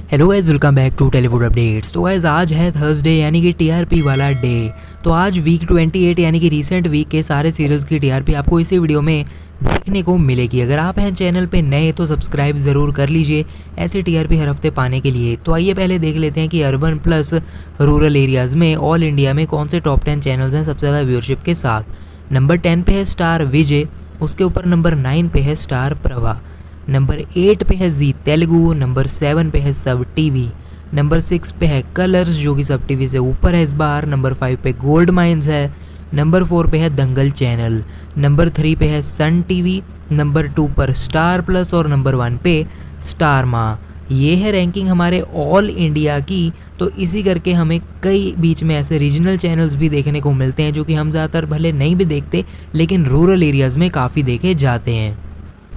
Hello guys, welcome back to Tellywood updates. तो guys आज है थर्सडे यानी कि टीआरपी वाला डे। तो आज वीक 28 यानी कि रीसेंट वीक के सारे सीरियल्स की टीआरपी आपको इसी वीडियो में देखने को मिलेगी। अगर आप हैं चैनल पे नए तो सब्सक्राइब ज़रूर कर लीजिए ऐसे टीआरपी हर हफ्ते पाने के लिए। तो आइए पहले देख लेते हैं कि अर्बन प्लस रूरल एरियाज़ में ऑल इंडिया में कौन से टॉप 10 चैनल्स हैं सबसे ज़्यादा व्यूअरशिप के साथ। नंबर 10 पे है स्टार विजय, उसके ऊपर नंबर 9 पे है स्टार प्रभा, नंबर 8 पे है जी तेलुगु, नंबर 7 पे है सब टीवी, नंबर 6 पे है कलर्स जो कि सब टीवी से ऊपर है इस बार, नंबर 5 पे गोल्ड माइंस है, नंबर 4 पे है दंगल चैनल, नंबर 3 पे है सन टीवी, नंबर 2 पर स्टार प्लस और नंबर 1 पे स्टार माँ। ये है रैंकिंग हमारे ऑल इंडिया की। तो इसी करके हमें कई बीच में ऐसे रीजनल चैनल्स भी देखने को मिलते हैं जो कि हम ज़्यादातर भले नहीं भी देखते लेकिन रूरल एरियाज़ में काफ़ी देखे जाते हैं।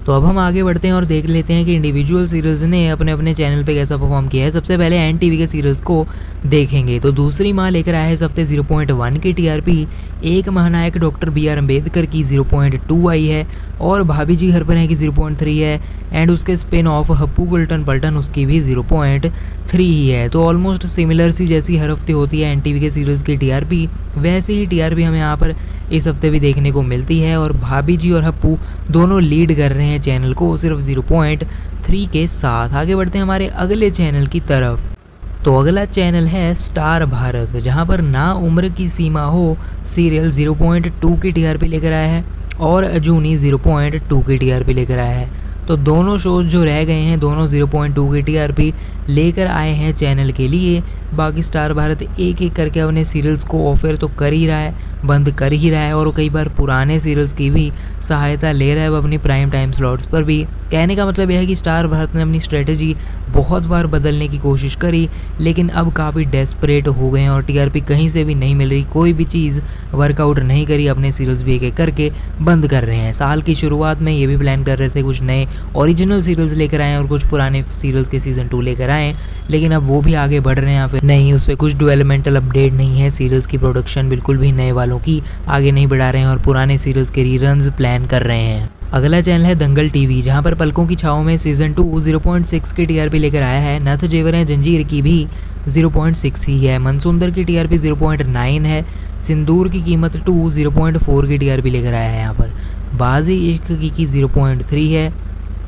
तो अब हम आगे बढ़ते हैं और देख लेते हैं कि इंडिविजुअल सीरियल्स ने अपने अपने चैनल पे कैसा परफॉर्म किया है। सबसे पहले एन टीवी के सीरियल्स को देखेंगे। तो दूसरी माँ लेकर आया है इस हफ्ते 0.1 की टीआरपी। एक महानायक डॉक्टर BR अम्बेडकर की 0.2 आई है और भाभी जी घर पर हैं की 0.3 है एंड उसके स्पिन ऑफ हप्पू गुल्टन पल्टन उसकी भी 0.3 ही है। तो ऑलमोस्ट सिमिलर सी जैसी हर हफ्ते होती है एन टीवी के सीरियल्स की टीआरपी, वैसे ही टीआरपी हमें यहाँ पर इस हफ्ते भी देखने को मिलती है और भाभी जी और हप्पू दोनों लीड कर रहे हैं चैनल को सिर्फ 0.3 के साथ। आगे बढ़ते हैं हमारे अगले चैनल की तरफ। तो अगला चैनल है स्टार भारत, जहां पर ना उम्र की सीमा हो सीरियल 0.2 की टीआरपी लेकर आया है और अजूनी 0.2 की टीआरपी लेकर आया है। तो दोनों शोज जो रह गए हैं दोनों 0.2 की टीआरपी लेकर आए हैं चैनल के लिए। बाकी स्टार भारत एक एक करके अपने सीरियल्स को ऑफर तो कर ही रहा है, बंद कर ही रहा है और कई बार पुराने सीरियल्स की भी सहायता ले रहा है वो अपनी प्राइम टाइम स्लॉट्स पर भी। कहने का मतलब यह है कि स्टार भारत ने अपनी स्ट्रेटजी बहुत बार बदलने की कोशिश करी लेकिन अब काफ़ी डेस्परेट हो गए हैं और टीआरपी कहीं से भी नहीं मिल रही, कोई भी चीज़ वर्कआउट नहीं करी, अपने सीरियल्स भी एक एक करके बंद कर रहे हैं। साल की शुरुआत में ये भी प्लान कर रहे थे कुछ नए ओरिजिनल सीरियल्स लेकर आएँ और कुछ पुराने सीरियल्स के सीज़न 2 लेकर आएँ, लेकिन अब वो भी आगे बढ़ रहे हैं यहाँ पे नहीं, उस पर कुछ डेवलपमेंटल अपडेट नहीं है। सीरियल्स की प्रोडक्शन बिल्कुल भी नए वालों की आगे नहीं बढ़ा रहे हैं और पुराने सीरियल्स के रीरन्स प्लान कर रहे हैं। अगला चैनल है दंगल टीवी, जहां पर पलकों की छाँव में सीजन 2 0.6 की टीआरपी लेकर आया है। नथ जेवर है जंजीर की भी 0.6 ही है। मनसुंदर की टीआरपी 0.9 है। सिंदूर की कीमत 2 0.4 की टीआरपी लेकर आया है यहाँ पर। बाजी इश्क की 0.3 है।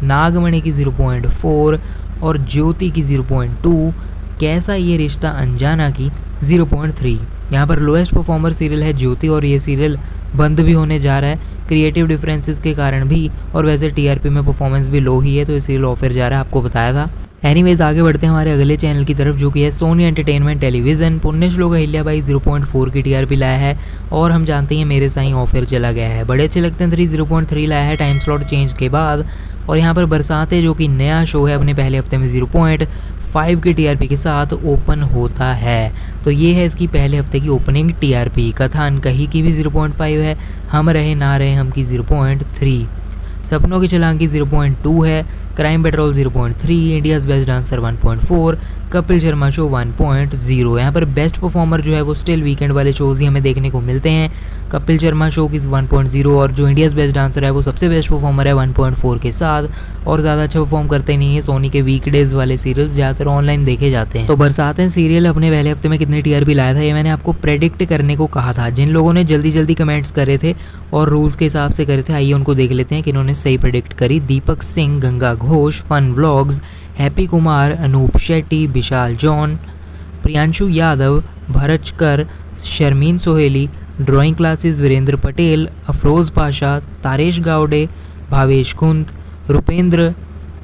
नागमणि की 0.4 और ज्योति की 0.2। कैसा ये रिश्ता अनजाना की 0.3। यहाँ पर लोएस्ट परफॉर्मर सीरियल है ज्योति और ये सीरियल बंद भी होने जा रहा है क्रिएटिव डिफरेंसेस के कारण भी, और वैसे टीआरपी में परफॉर्मेंस भी लो ही है तो ये सीरियल ऑफर जा रहा है, आपको बताया था। एनीवेज आगे बढ़ते हैं हमारे अगले चैनल की तरफ जो कि है सोनी एंटरटेनमेंट टेलीविज़न। पुण्यश्लोक अहिल्याबाई 0.4 की टीआरपी लाया है और हम जानते हैं मेरे साईं ऑफर चला गया है। बड़े अच्छे लगते हैं 0.3 लाया है टाइम स्लॉट चेंज के बाद। और यहाँ पर बरसाते जो कि नया शो है अपने पहले हफ्ते में 0.5 की टीआरपी के साथ ओपन होता है। तो ये है इसकी पहले हफ्ते की ओपनिंग टीआरपी। कथा अनकही की भी 0.5 है। हम रहे ना रहे हम की 0.3। सपनों की छलांग की 0.2 है। Crime petrol 0.3, India's best dancer 1.4, Kapil Sharma show 1.0। यहाँ पर बेस्ट परफॉर्मर जो है वो स्टिल वीकेंड वाले शोज़ ही हमें देखने को मिलते हैं। कपिल शर्मा शो की 1.0 और जो इंडियाज़ बेस्ट डांसर है वो सबसे बेस्ट परफॉर्मर है 1.4 के साथ, और ज़्यादा अच्छा परफॉर्म करते नहीं है। सोनी के वीकडेज़ वाले सीरियल्स ज़्यादातर ऑनलाइन देखे जाते हैं। तो बरसातें सीरियल अपने पहले हफ्ते में कितनी टीआरपी लाया था ये मैंने आपको प्रेडिक्ट करने को कहा था। जिन लोगों ने जल्दी जल्दी कमेंट्स करे थे और रूल्स के हिसाब से करे थे, आइए उनको देख लेते हैं कि इन्होंने सही प्रेडिक्ट करी। Deepak Singh, Ganga Ghosh, fun vlogs, Happy Kumar, Anoop Shetty, Vishal John, Priyanshu Yadav, Bharchakar, Sharmeen Soheli, drawing classes Virendra Patel, Afroz Pasha, Taresh Gawade, Bhavesh Kunt, Rupendra,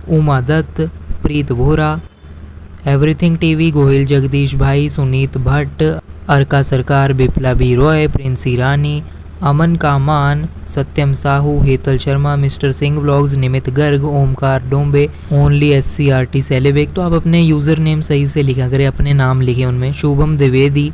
Uma Dutt, Preet Vohra, everything TV, Gohil Jagdish bhai, Sunit Bhatt, Arka Sarkar, Bipla B Roy, prince Irani, Aman Kaman, Satyam Sahu, Hetal Sharma, mister Singh vlogs, Nimit Garg, Omkar Dombe, only SCRT सेलेबेक। तो आप अपने यूज़र नेम सही से लिखा करें, अपने नाम लिखे उनमें। शुभम द्विवेदी,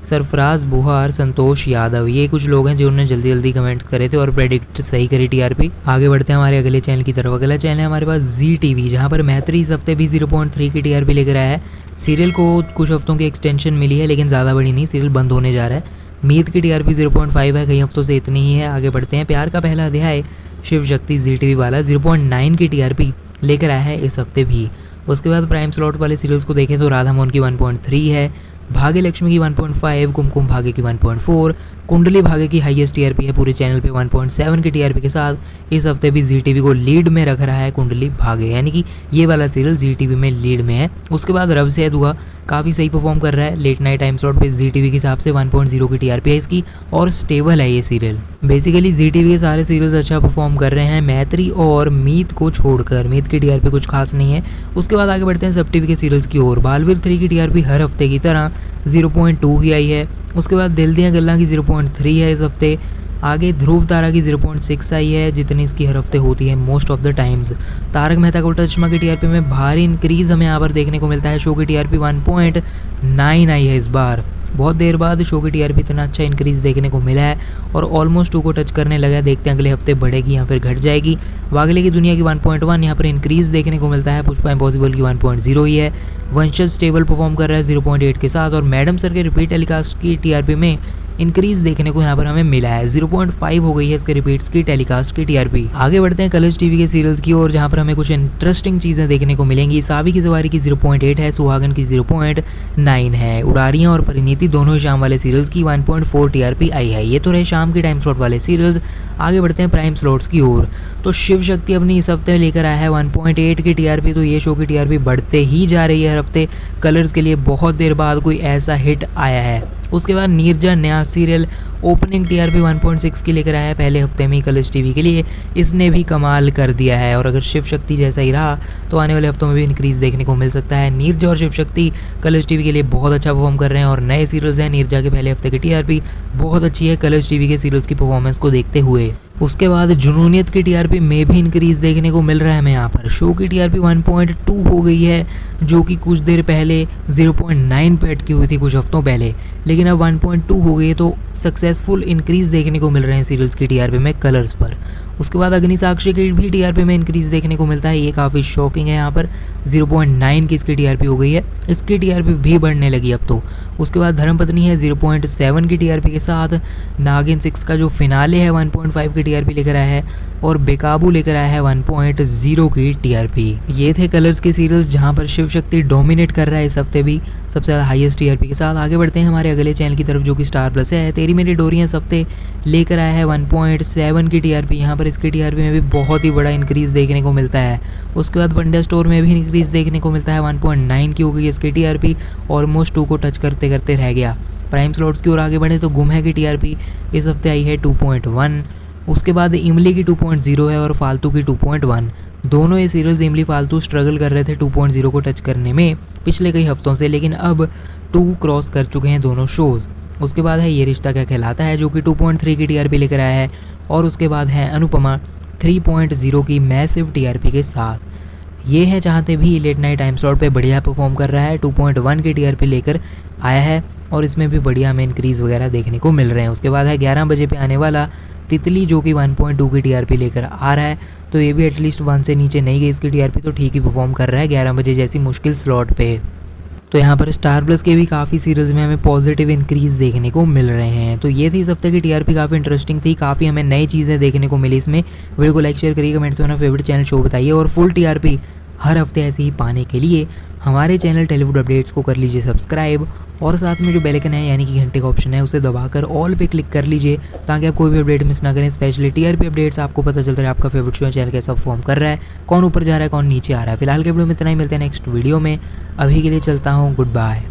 सरफराज बुहार, संतोष यादव, ये कुछ लोग हैं जिन्होंने जल्दी जल्दी कमेंट करे थे और प्रेडिक्ट सही करी टीआरपी। आगे बढ़ते हैं हमारे अगले चैनल की तरफ। अगला चैनल है हमारे पास जी टीवी, जहाँ पर मैत्री इस हफ्ते भी 0.3 की टीआरपी लेकर आया है। सीरियल को कुछ हफ्तों की एक्सटेंशन मिली है लेकिन ज़्यादा बड़ी नहीं, सीरियल बंद होने जा रहा है। मीत की टीआरपी 0.5 है, कई हफ्तों से इतनी ही है। आगे बढ़ते हैं। प्यार का पहला अध्याय शिव शक्ति जी टीवी वाला 0.9 की टीआरपी लेकर आया है इस हफ्ते भी। उसके बाद प्राइम स्लॉट वाले सीरियल्स को देखें तो राधा मोहन की 1.3 है, भाग्य लक्ष्मी की 1.5, कुमकुम भाग्य की 1.4, कुंडली भाग्य की हाईएस्ट टीआरपी है पूरे चैनल पे 1.7 की टीआरपी के साथ। इस हफ्ते भी जी टीवी को लीड में रख रहा है कुंडली भाग्य, यानी कि ये वाला सीरियल जी टीवी में लीड में है। उसके बाद रब से दुआ काफ़ी सही परफॉर्म कर रहा है, लेट नाइट टाइम स्लॉट पे जी टीवी के हिसाब से 1.0 की टीआरपी है इसकी और स्टेबल है ये सीरियल। बेसिकली जी टीवी के सारे सीरियल्स अच्छा परफॉर्म कर रहे हैं, मैत्री और मीत को छोड़कर। मीत की टीआरपी कुछ खास नहीं है। उसके बाद आगे बढ़ते हैं सब टीवी के सीरियल्स की ओर। बालवीर 3 की टीआरपी हर हफ्ते की तरह 0.2 ही आई है। उसके बाद दिल दिया गल्ला की 0.3 है इस हफ्ते। आगे ध्रुव तारा की 0.6 आई है, जितनी इसकी हर हफ्ते होती है most of the times. Taarak Mehta Ka Ooltah चश्मा की टीआरपी में भारी इंक्रीज हमें यहाँ पर देखने को मिलता है। शो की टीआरपी 1.9 आई है इस बार। बहुत देर बाद शो की टीआरपी इतना अच्छा इंक्रीज देखने को मिला है और ऑलमोस्ट 2 को टच करने लगा है। देखते हैं अगले हफ्ते बढ़ेगी या फिर घट जाएगी। वागले की दुनिया की 1.1 यहाँ पर इंक्रीज देखने को मिलता है। पुष्पा इम्पॉसिबल की 1.0 ही है। वंशज स्टेबल परफॉर्म कर रहा है 0.8 के साथ और मैडम सर के रिपीट टेलीकास्ट की टीआरपी में इंक्रीज देखने को यहाँ पर हमें मिला है। 0.5 हो गई है इसके रिपीट्स की टेलीकास्ट की टीआरपी। आगे बढ़ते हैं कलर्स टीवी के सीरियल्स की ओर, जहाँ पर हमें कुछ इंटरेस्टिंग चीज़ें देखने को मिलेंगी। सावी की सवारी की 0.8 है, सुहागन की 0.9 है। उड़ारियाँ और परिणीति दोनों शाम वाले सीरियल्स की 1.4 टीआरपी आई है। ये तो रहे शाम के टाइम स्लॉट वाले सीरियल्स। आगे बढ़ते हैं प्राइम स्लॉट्स की ओर। तो शिव शक्ति अपनी इस हफ्ते लेकर आया है 1.8 की टीआरपी। तो ये शो की टीआरपी बढ़ते ही जा रही है हर हफ्ते। कलर्स के लिए बहुत देर बाद कोई ऐसा हिट आया है। उसके बाद नीरजा नया सीरियल ओपनिंग टीआरपी 1.6 की लेकर आया है पहले हफ्ते में कलर्स टीवी के लिए। इसने भी कमाल कर दिया है और अगर शिव शक्ति जैसा ही रहा तो आने वाले हफ्तों में भी इंक्रीज देखने को मिल सकता है। नीरजा और शिव शक्ति कलर्स टीवी के लिए बहुत अच्छा परफॉर्म कर रहे हैं और नए सीरियल्स हैं। नीरजा के पहले हफ्ते की टीआरपी बहुत अच्छी है कलर्स टीवी के सीरियल्स की परफॉर्मेंस को देखते हुए। उसके बाद जुनूनियत की टीआरपी में भी इंक्रीज देखने को मिल रहा है हमें यहाँ पर। शो की टीआरपी 1.2 हो गई है, जो कि कुछ देर पहले 0.9 पे अटकी हुई थी कुछ हफ्तों पहले, लेकिन अब 1.2 हो गई है। तो सक्सेसफुल इंक्रीज देखने को मिल रहे हैं सीरियल्स की टीआरपी में कलर्स पर। उसके बाद अग्नि साक्षी की भी टीआरपी में इंक्रीज देखने को मिलता है। ये काफ़ी शॉकिंग है, यहाँ पर 0.9 की इसकी टीआरपी हो गई है। इसकी टीआरपी भी बढ़ने लगी अब तो। उसके बाद धर्मपत्नी है 0.7 की टीआरपी के साथ। नागिन 6 का जो फिनाले है 1.5 की टीआरपी लेकर आया है और बेकाबू लेकर आया है 1.0 की टीआरपी। ये थे कलर्स के सीरियल्स जहाँ पर शिव शक्ति डोमिनेट कर रहा है इस हफ्ते भी सबसे ज़्यादा हाईएस्ट टीआरपी के साथ। आगे बढ़ते हैं हमारे अगले चैनल की तरफ जो कि स्टार प्लस है। तेरी मेरी डोरियां इस हफ्ते लेकर आया है 1.7 की टीआरपी। यहाँ पर इसकी टीआरपी में भी बहुत ही बड़ा इंक्रीज देखने को मिलता है। उसके बाद पंड्या स्टोर में भी इंक्रीज देखने को मिलता है। 1.9 की हो गई इसकी टीआरपी, ऑलमोस्ट 2 को टच करते करते रह गया। प्राइम स्लॉट्स की ओर आगे बढ़े तो गुम है की टीआरपी इस हफ्ते आई है 2.1। उसके बाद इमली की 2.0 है और फालतू की 2.1। दोनों ये सीरियल्स इमली फालतू स्ट्रगल कर रहे थे 2.0 को टच करने में पिछले कई हफ्तों से, लेकिन अब 2 क्रॉस कर चुके हैं दोनों शोज़। उसके बाद है ये रिश्ता क्या कहलाता है जो कि 2.3 की टीआरपी लेकर आया है और उसके बाद है अनुपमा 3.0 की मैसिव टीआरपी के साथ। ये है चाहते भी लेट नाइट टाइम स्लॉट पे बढ़िया परफॉर्म कर रहा है, 2.1 की टीआरपी लेकर आया है और इसमें भी बढ़िया हमें इंक्रीज़ वगैरह देखने को मिल रहे हैं। उसके बाद है 11 बजे पे आने वाला तितली जो कि 1.2 की टीआरपी लेकर आ रहा है। तो ये भी एटलीस्ट 1 से नीचे नहीं गई इसकी टीआरपी, तो ठीक ही परफॉर्म कर रहा है 11 बजे जैसी मुश्किल स्लॉट पे। तो यहाँ पर स्टार प्लस के भी काफ़ी सीरीज़ में हमें पॉजिटिव इंक्रीज़ देखने को मिल रहे हैं। तो ये थी इस हफ्ते की टीआरपी, काफ़ी इंटरेस्टिंग थी, काफ़ी हमें नई चीज़ें देखने को मिली इसमें। वीडियो को लाइक शेयर करिए, कमेंट्स में अपना फेवरेट चैनल शो बताइए और फुल टीआरपी हर हफ्ते ऐसे ही पाने के लिए हमारे चैनल टेलीवुड अपडेट्स को कर लीजिए सब्सक्राइब और साथ में जो बेल आइकन है यानी कि घंटे का ऑप्शन है उसे दबाकर ऑल पे क्लिक कर लीजिए ताकि आप कोई भी अपडेट मिस ना करें। स्पेशली टीआरपी अपडेट्स आपको पता चलता है आपका फेवरेट शो चैनल कैसा परफॉर्म कर रहा है, कौन ऊपर जा रहा है कौन नीचे आ रहा है। फिलहाल के वीडियो में इतना ही, मिलते हैं नेक्स्ट वीडियो में। अभी के लिए चलता हूँ, गुड बाय।